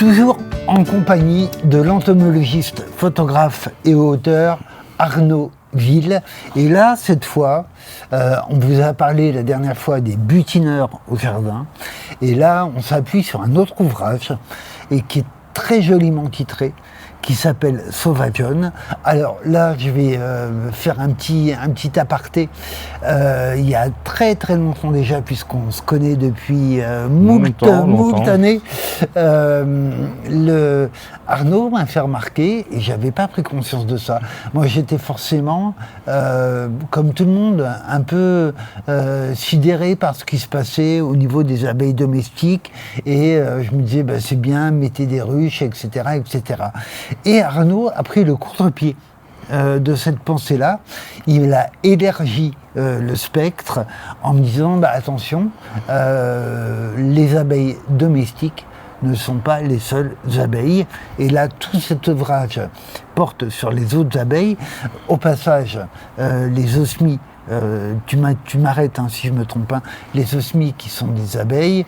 Toujours en compagnie de l'entomologiste, photographe et auteur Arnaud Ville. Et là, cette fois, on vous a parlé la dernière fois des butineurs au jardin. Et là, on s'appuie sur un autre ouvrage et qui est très joliment titré, qui s'appelle Sauvageon. Alors là, je vais faire un petit aparté. Il y a très très longtemps déjà, puisqu'on se connaît depuis moult années, Arnaud m'a fait remarquer, et j'avais pas pris conscience de ça. Moi, j'étais forcément, comme tout le monde, un peu sidéré par ce qui se passait au niveau des abeilles domestiques, et je me disais, c'est bien, mettez des ruches, etc., etc. Et Arnaud a pris le contre-pied de cette pensée-là. Il a élargi le spectre en me disant, attention, les abeilles domestiques ne sont pas les seules abeilles. Et là, tout cet ouvrage porte sur les autres abeilles. Au passage, les osmies, tu m'arrêtes si je me trompe pas, les osmies qui sont des abeilles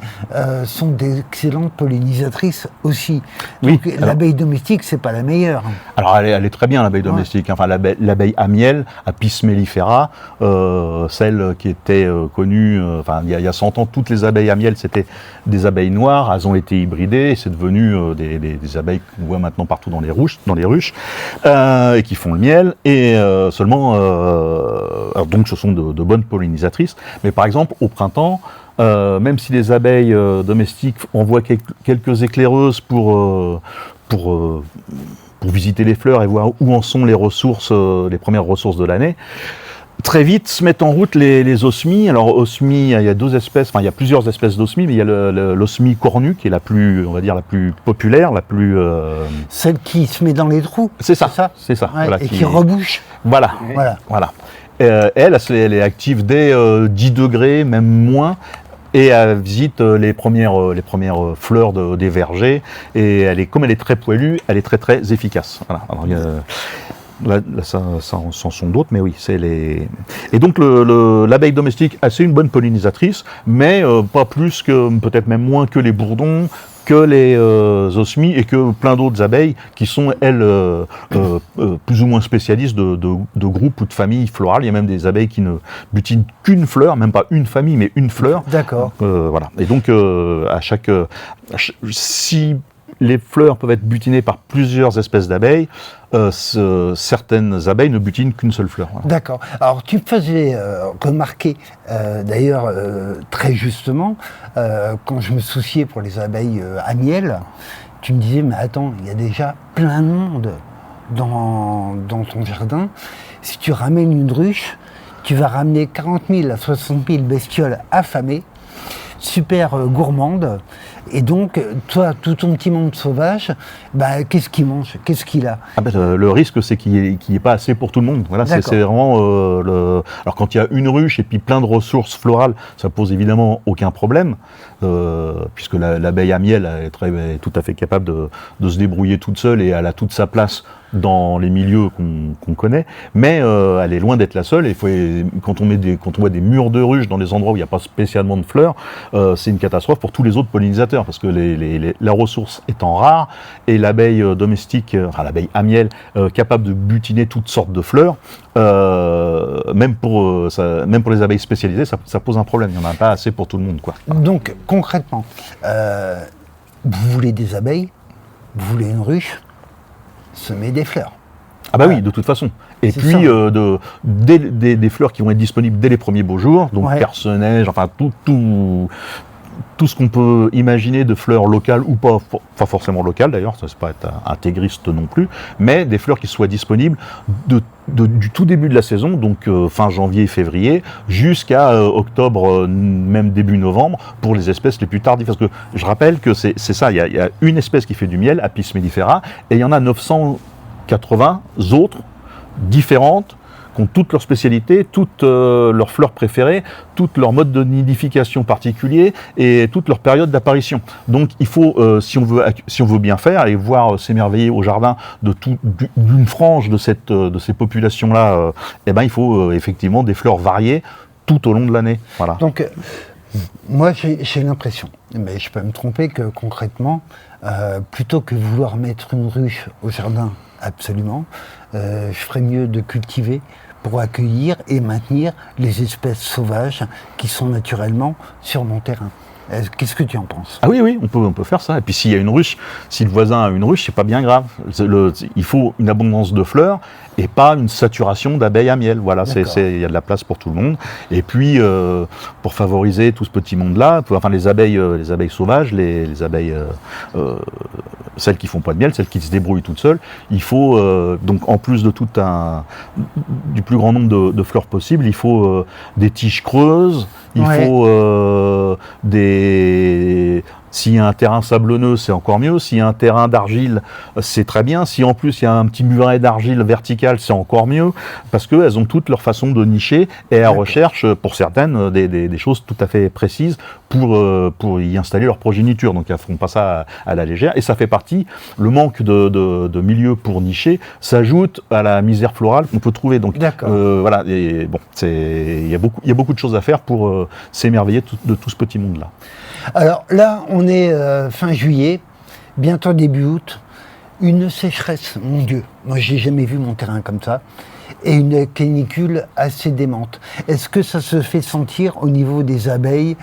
sont d'excellentes pollinisatrices aussi. Oui, donc l'abeille domestique, c'est pas la meilleure. Alors elle est très bien, l'abeille domestique. Enfin, l'abeille à miel, Apis mellifera, celle qui était connue, il y a 100 ans, toutes les abeilles à miel, c'était des abeilles noires. Elles ont été hybridées et c'est devenu des abeilles qu'on voit maintenant partout dans les ruches, et qui font le miel. Et seulement, alors donc ce sont de bonnes pollinisatrices. Mais par exemple, au printemps, même si les abeilles domestiques envoient quelques éclaireuses pour visiter les fleurs et voir où en sont les premières ressources de l'année, très vite se mettent en route les osmies. Alors osmies, il y a deux espèces, il y a plusieurs espèces d'osmies, mais il y a l'osmie cornue qui est la plus, on va dire, la plus populaire, la plus... Celle qui se met dans les trous. C'est ça. Ouais, voilà, et qui rebouche. Voilà. Elle est active dès 10 degrés, même moins, et elle visite les premières fleurs des vergers, et comme elle est très poilue, elle est très très efficace. Voilà. Alors, là, ça en sont d'autres, mais oui, c'est les... Et donc l'abeille domestique, c'est une bonne pollinisatrice, mais pas plus que, peut-être même moins que les bourdons, que les osmies et que plein d'autres abeilles qui sont, elles, plus ou moins spécialistes de groupes ou de familles florales. Il y a même des abeilles qui ne butinent qu'une fleur, même pas une famille, mais une fleur. D'accord. Voilà. Et donc, si les fleurs peuvent être butinées par plusieurs espèces d'abeilles, certaines abeilles ne butinent qu'une seule fleur. Voilà. D'accord. Alors tu faisais remarquer, d'ailleurs très justement, quand je me souciais pour les abeilles à miel, tu me disais, mais attends, il y a déjà plein de monde dans ton jardin. Si tu ramènes une ruche, tu vas ramener 40 000 à 60 000 bestioles affamées, super gourmandes. Et donc, toi, tout ton petit monde sauvage, qu'est-ce qu'il mange? Qu'est-ce qu'il a? Le risque, c'est qu'il n'y ait pas assez pour tout le monde. Voilà, c'est vraiment Alors, quand il y a une ruche et puis plein de ressources florales, ça pose évidemment aucun problème, puisque l'abeille à miel est tout à fait capable de se débrouiller toute seule et elle a toute sa place dans les milieux qu'on connaît, mais elle est loin d'être la seule. Et quand on voit des murs de ruches dans des endroits où il n'y a pas spécialement de fleurs, c'est une catastrophe pour tous les autres pollinisateurs, parce que la ressource étant rare, et l'abeille domestique, l'abeille à miel, capable de butiner toutes sortes de fleurs, même pour les abeilles spécialisées, ça pose un problème. Il n'y en a pas assez pour tout le monde, quoi. Donc, concrètement, vous voulez des abeilles, vous voulez une ruche, semer des fleurs. Oui, de toute façon. Et puis, des fleurs qui vont être disponibles dès les premiers beaux jours, donc perce-neige, tout ce qu'on peut imaginer de fleurs locales ou pas forcément locales d'ailleurs, ça ne peut pas être intégriste non plus, mais des fleurs qui soient disponibles du tout début de la saison, donc fin janvier, février, jusqu'à octobre, même début novembre, pour les espèces les plus tardives. Parce que je rappelle que c'est ça, il y a une espèce qui fait du miel, Apis mellifera, et il y en a 980 autres, différentes, qui ont toutes leurs spécialités, toutes leurs fleurs préférées, toutes leurs modes de nidification particuliers et toutes leurs périodes d'apparition. Donc il faut, si on veut bien faire et voir s'émerveiller au jardin d'une frange de ces populations-là, il faut effectivement des fleurs variées tout au long de l'année. Voilà. Donc Moi, j'ai l'impression, mais je peux me tromper, que concrètement, plutôt que vouloir mettre une ruche au jardin, absolument, je ferais mieux de cultiver pour accueillir et maintenir les espèces sauvages qui sont naturellement sur mon terrain. Qu'est-ce que tu en penses? Ah oui, on peut faire ça. Et puis s'il y a une ruche, si le voisin a une ruche, c'est pas bien grave. Il faut une abondance de fleurs et pas une saturation d'abeilles à miel. Voilà, il y a de la place pour tout le monde. Et puis, pour favoriser tout ce petit monde-là, enfin les abeilles sauvages, les abeilles, celles qui font pas de miel, celles qui se débrouillent toutes seules, il faut donc en plus de du plus grand nombre de fleurs possible, il faut des tiges creuses. Il faut s'il y a un terrain sablonneux, c'est encore mieux. S'il y a un terrain d'argile, c'est très bien. Si en plus il y a un petit muret d'argile vertical, c'est encore mieux. Parce qu'elles ont toutes leur façon de nicher et elles recherchent, pour certaines, des choses tout à fait précises pour y installer leur progéniture. Donc elles ne feront pas ça à la légère. Et ça fait partie, le manque de milieu pour nicher s'ajoute à la misère florale qu'on peut trouver. Donc voilà, il y a beaucoup de choses à faire pour s'émerveiller de tout ce petit monde-là. Alors là, on est fin juillet, bientôt début août, une sécheresse, mon Dieu, moi j'ai jamais vu mon terrain comme ça, et une canicule assez démente. Est-ce que ça se fait sentir au niveau des abeilles,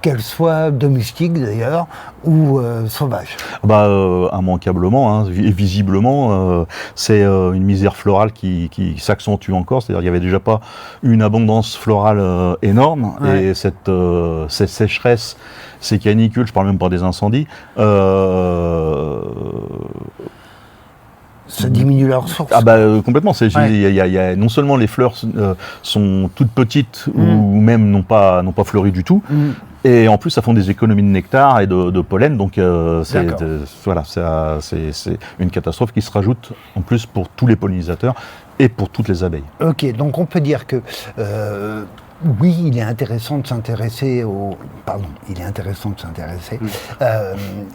qu'elles soient domestiques d'ailleurs, ou sauvages? Immanquablement, et visiblement, c'est une misère florale qui s'accentue encore, c'est-à-dire qu'il n'y avait déjà pas une abondance florale énorme, et cette sécheresse, ces canicules, je ne parle même pas des incendies, ça diminue leur source. Complètement. Non seulement les fleurs sont toutes petites ou même n'ont pas fleuri du tout, et en plus ça font des économies de nectar et de pollen, donc c'est une catastrophe qui se rajoute en plus pour tous les pollinisateurs et pour toutes les abeilles. Ok, donc on peut dire que oui, il est intéressant de s'intéresser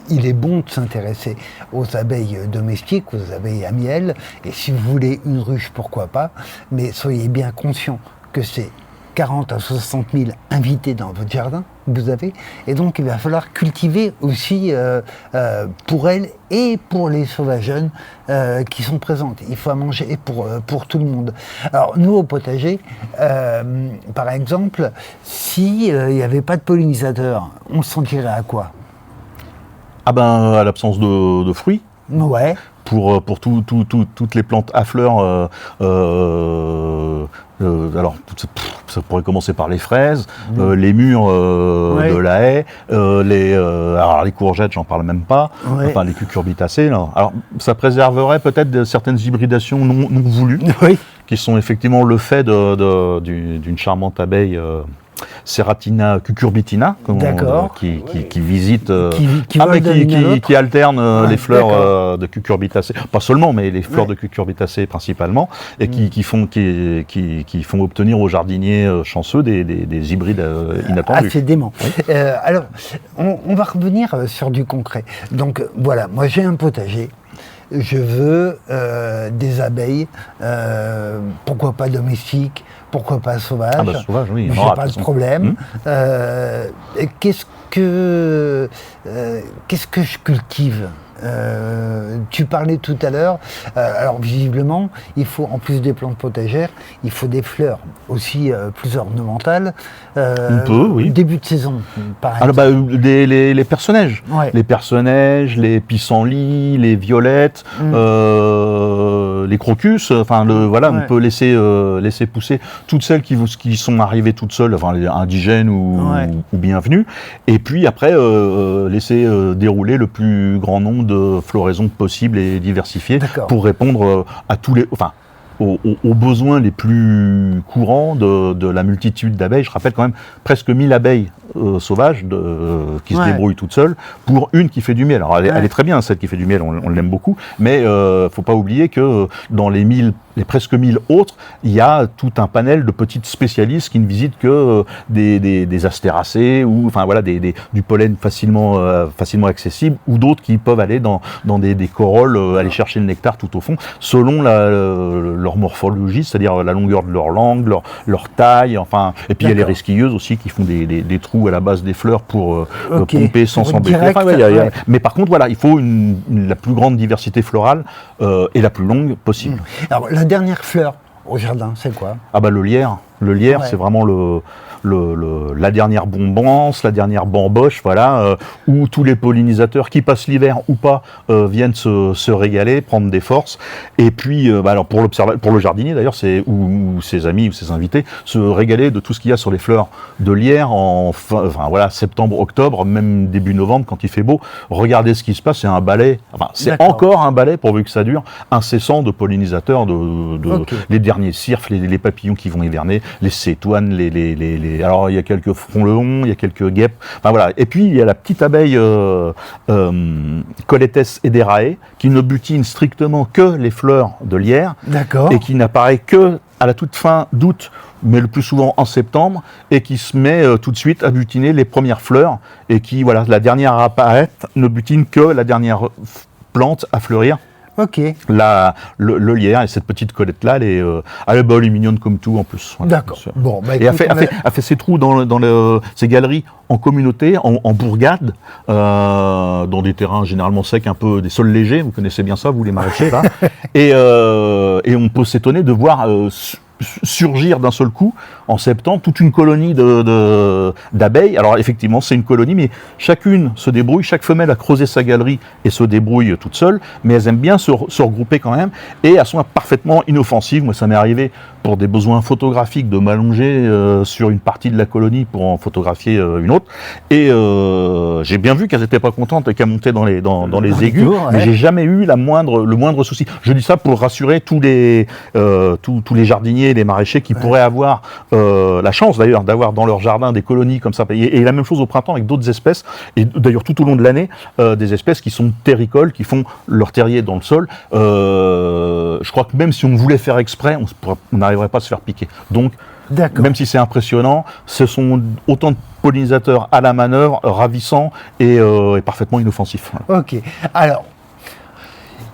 il est bon de s'intéresser aux abeilles domestiques, aux abeilles à miel, et si vous voulez une ruche, pourquoi pas, mais soyez bien conscient que c'est 40 à 60 000 invités dans votre jardin, vous avez, et donc il va falloir cultiver aussi pour elles et pour les sauvages jeunes qui sont présentes. Il faut à manger pour tout le monde. Alors nous au potager, par exemple, s'il n'y avait pas de pollinisateurs, on se sentirait à quoi? À l'absence de fruits. Ouais. Pour toutes les plantes à fleurs, alors ça pourrait commencer par les fraises, les mûres de la haie, alors les courgettes, j'en parle même pas, enfin les cucurbitacées. Alors ça préserverait peut-être certaines hybridations non voulues, qui sont effectivement le fait d'une charmante abeille. Serratina cucurbitina, qui visite, qui alterne les fleurs de cucurbitacées, pas seulement, mais les fleurs de cucurbitacées principalement, et qui font obtenir aux jardiniers chanceux des hybrides inattendus. Assez dément. Alors, on va revenir sur du concret. Donc voilà, moi j'ai un potager. Je veux des abeilles, pourquoi pas domestiques, pourquoi pas sauvages. Sauvages, oui. J'ai pas de problème. Qu'est-ce que je cultive? Tu parlais tout à l'heure, alors visiblement, il faut, en plus des plantes potagères, il faut des fleurs aussi plus ornementales. Début de saison, par exemple. Les personnages. Les personnages, les pissenlits, les violettes, les crocus, on peut laisser pousser toutes celles qui sont arrivées toutes seules, les indigènes ou bienvenues, et puis après laisser dérouler le plus grand nombre de floraisons possibles et diversifiées pour répondre à tous les, aux besoins les plus courants de la multitude d'abeilles. Je rappelle quand même presque 1000 abeilles sauvages qui se débrouillent toutes seules pour une qui fait du miel. Alors elle est très bien, celle qui fait du miel, on l'aime beaucoup, mais faut pas oublier que dans les 1000 les presque 1000 autres, il y a tout un panel de petites spécialistes qui ne visitent que des astéracées ou enfin voilà du pollen facilement accessible, ou d'autres qui peuvent aller dans des corolles, aller chercher le nectar tout au fond, selon leur morphologie, c'est-à-dire la longueur de leur langue, leur taille, enfin, et puis il y a les resquilleuses aussi qui font des trous à la base des fleurs pour pomper sans s'embêter. Enfin, mais par contre, voilà, il faut la plus grande diversité florale et la plus longue possible. Alors, la dernière fleur au jardin, c'est quoi? Ah bah le lierre. Le lierre, c'est vraiment la dernière bombance, la dernière bamboche, voilà, où tous les pollinisateurs, qui passent l'hiver ou pas, viennent se régaler, prendre des forces. Et puis, alors pour le jardinier d'ailleurs, ou ses amis ou ses invités, se régaler de tout ce qu'il y a sur les fleurs de lierre voilà, septembre, octobre, même début novembre quand il fait beau. Regardez ce qui se passe, c'est un balai, c'est encore un balai pourvu que ça dure, incessant de pollinisateurs, les derniers cirfes, les papillons qui vont hiverner, les cétoines, alors il y a quelques frelons, il y a quelques guêpes, enfin voilà. Et puis il y a la petite abeille Colletes ederae qui ne butine strictement que les fleurs de lierre, et qui n'apparaît que à la toute fin d'août, mais le plus souvent en septembre, et qui se met tout de suite à butiner les premières fleurs, et qui, voilà, la dernière à apparaître ne butine que la dernière plante à fleurir. Ok. Le lierre, et cette petite colette-là, elle est mignonne comme tout en plus. Voilà. D'accord. Bon, bah, et a fait ses trous dans ces galeries en communauté, en bourgade, dans des terrains généralement secs, un peu des sols légers. Vous connaissez bien ça, vous les maraîchers là. Et on peut s'étonner de voir surgir d'un seul coup, en septembre, toute une colonie d'abeilles. Alors effectivement, c'est une colonie, mais chacune se débrouille, chaque femelle a creusé sa galerie et se débrouille toute seule, mais elles aiment bien se regrouper quand même, et elles sont parfaitement inoffensives. Moi, ça m'est arrivé pour des besoins photographiques de m'allonger sur une partie de la colonie pour en photographier une autre, et j'ai bien vu qu'elles n'étaient pas contentes et qu'elles montaient dans les aigus, mais j'ai jamais eu le moindre souci. Je dis ça pour rassurer tous les jardiniers et les maraîchers qui pourraient avoir la chance d'ailleurs d'avoir dans leur jardin des colonies comme ça, et la même chose au printemps avec d'autres espèces, et d'ailleurs tout au long de l'année, des espèces qui sont terricoles, qui font leur terrier dans le sol. Je crois que même si on voulait faire exprès, on n'arriverait pas à se faire piquer. Donc, même si c'est impressionnant, ce sont autant de pollinisateurs à la manœuvre, ravissants et parfaitement inoffensifs. Ok. Alors,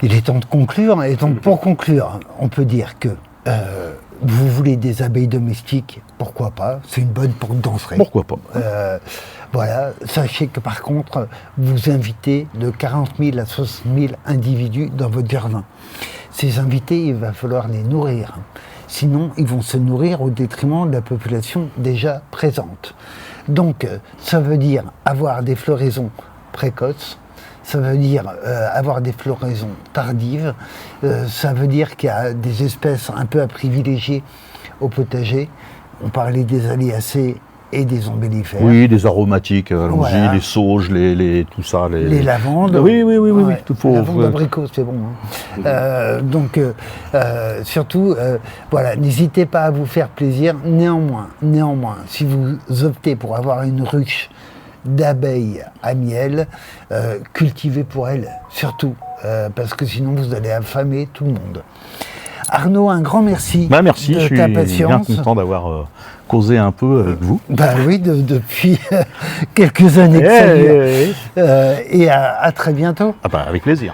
il est temps de conclure, et donc pour conclure, on peut dire que vous voulez des abeilles domestiques, pourquoi pas, c'est une bonne porte d'entrée. Pourquoi pas. Voilà, sachez que par contre, vous invitez de 40 000 à 60 000 individus dans votre jardin. Ces invités, il va falloir les nourrir. Sinon, ils vont se nourrir au détriment de la population déjà présente. Donc, ça veut dire avoir des floraisons précoces, ça veut dire avoir des floraisons tardives, ça veut dire qu'il y a des espèces un peu à privilégier au potager. On parlait des aléacées et des ombellifères. Oui, des aromatiques, allons-y, les sauges, tout ça. Les lavandes. Oui, tout faut. Lavande d'abricot, c'est bon. Hein. Donc, surtout, voilà, n'hésitez pas à vous faire plaisir. Néanmoins, si vous optez pour avoir une ruche d'abeilles à miel, cultivez pour elles, surtout, parce que sinon vous allez affamer tout le monde. Arnaud, un grand merci, merci de ta patience. Je suis bien content d'avoir causé un peu avec vous. Oui, depuis quelques années que ça dure. Et à très bientôt. Avec plaisir.